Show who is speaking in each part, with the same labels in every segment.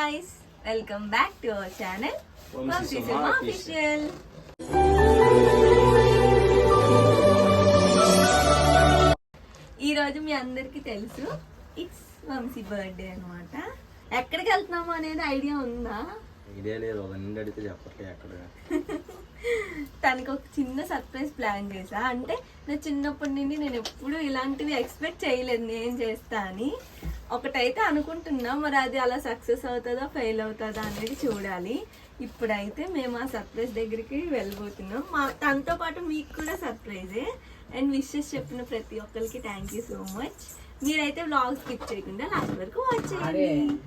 Speaker 1: guys, welcome back to our channel Vamsi Cinema Official. ఈ రోజు మీ అందరికి తెలుసు ఇట్స్ వంశీ బర్త్డే అన్నమాట. ఎక్కడికి వెళ్తున్నాము అనేది ఐడియా ఉందా?
Speaker 2: ఐడియా లేదు, అవన్నీ అడిగితే చెప్పట్లేదు ఎక్కడ.
Speaker 1: తనకి ఒక చిన్న సర్ప్రైజ్ ప్లాన్ చేసా. అంటే నా చిన్నప్పటి నుండి నేను ఎప్పుడు ఇలాంటివి ఎక్స్పెక్ట్ చేయలేదు నేను చేస్తా అని. ఒకటైతే అనుకుంటున్నా, మరి అది అలా సక్సెస్ అవుతుందా ఫెయిల్ అవుతుందా అనేది చూడాలి. ఇప్పుడైతే మేము ఆ సర్ప్రైజ్ దగ్గరికి వెళ్ళబోతున్నాం. తనతో పాటు మీకు కూడా సర్ప్రైజే. అండ్ విషెస్ చెప్పిన ప్రతి ఒక్కరికి థ్యాంక్ యూ సో మచ్. మీరైతే వ్లాగ్ స్కిప్ చేయకుండా లాస్ట్ వరకు వాచ్ చేయండి.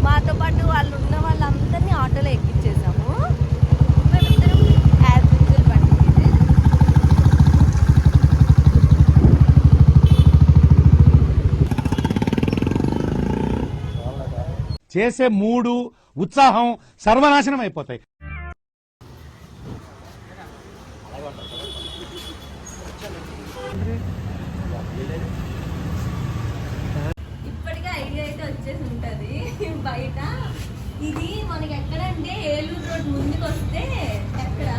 Speaker 1: మాతో పాటు వాళ్ళు ఉన్న వాళ్ళందరినీ ఆటోలో ఎక్కించేసాము. మేమిద్దరం యాజ్ యూజువల్ బండి
Speaker 3: చేసే మూడు ఉత్సాహం సర్వనాశనం అయిపోతాయి.
Speaker 1: ఇప్పటికే ఐడియా అయితే వచ్చేసి ఉంటది. బయట ఇది మనకి ఎక్కడంటే ఏలూరు రోడ్ ముందుకు వస్తే ఎక్కడ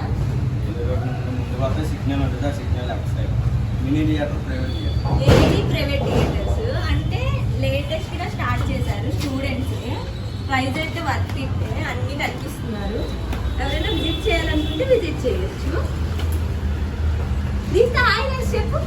Speaker 2: సిగ్నల్ ఉంటుంది. ఆ signal mini theatre
Speaker 1: private theatres అంటే లేటెస్ట్ గా స్టార్ట్ చేశారు. స్టూడెంట్స్ ప్రైజ్ అయితే వర్త్ ఇట్టే అన్ని కల్పిస్తున్నారు. ఎవరైనా విజిట్ చేయాలనుకుంటే విజిట్ చేయొచ్చు. దీంతో ఆయన చెప్పు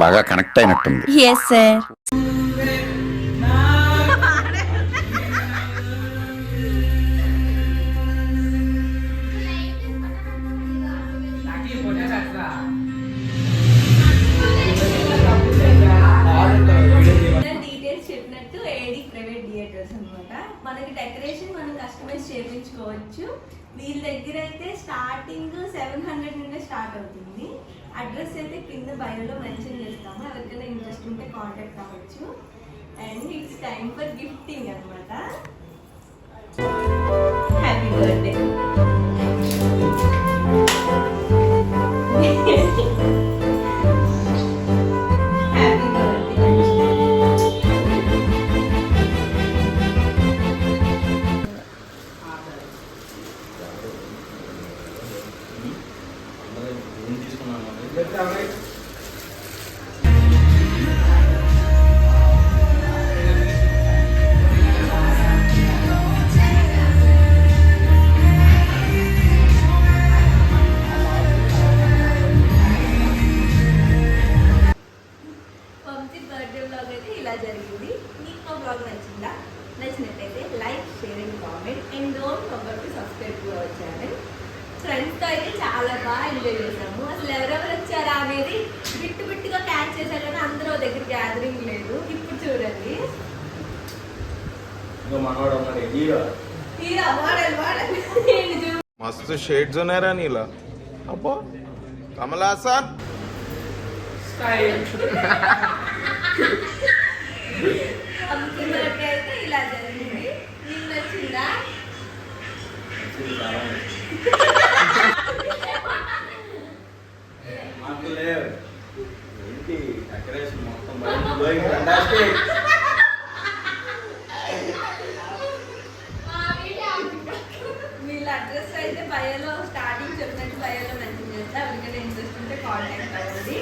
Speaker 4: బాగా కనెక్ట్ అయినట్టుంది.
Speaker 5: Yes sir.
Speaker 1: డీటెయిల్స్ చెప్పినట్టు ఏడి ప్రైవేట్ థియేటర్స్ అన్నమాట. మనకి డెకరేషన్ మనం కస్టమైజ్ చేయించుకోవచ్చు. వీళ్ళ దగ్గర అయితే స్టార్టింగ్ 700 నుండే స్టార్ట్ అవుతుంది. అడ్రస్ అయితే కింద బయోలో మెన్షన్ చేస్తాము, ఎవరికైనా ఇంట్రెస్ట్ ఉంటే కాంటాక్ట్ అవ్వచ్చు. And it's time for gifting అన్నమాట. Happy birthday. Happy birthday.
Speaker 2: Room తీసుకున్నాను.
Speaker 1: పంపి బర్త్డే బ్లాగ్ అయితే ఇలా జరిగింది. మీకు మా బ్లాగ్ నచ్చిందా? నచ్చినట్టయితే like, share and comment. And don't forget to subscribe to our channel. ఫ్రెండ్స్తో అయితే చాలా బాగా ఎంజాయ్ చేసాము. అసలు ఎవరెవరు వచ్చారా అనేది బిట్టుగా క్యాచ్ చేశారు, కానీ అందరూ దగ్గర గ్యాదరింగ్ లేదు. ఇప్పుడు చూడండి,
Speaker 2: ఇంకో మనవాడు ఉన్నాడు హీరో.
Speaker 1: హీరో వాడాలి
Speaker 6: मस्त शेड्स नाही रा नीला अप्पा कमल हासन
Speaker 1: పంపి బర్త్డే అయితే ఇలా జరిగింది. మీకు నచ్చిందా?
Speaker 2: మాకు లేవు ఏంటి డెకరేషన్ మొత్తం ఫంటాస్టిక్.
Speaker 1: వీళ్ళ అడ్రస్ అయితే బయోలో స్టార్టింగ్ చెప్పినట్టు బయోలో మెన్షన్ చేస్తా, ఎవరికైనా ఇంట్రెస్ట్ ఉంటే కాంటాక్ట్ అవ్వండి.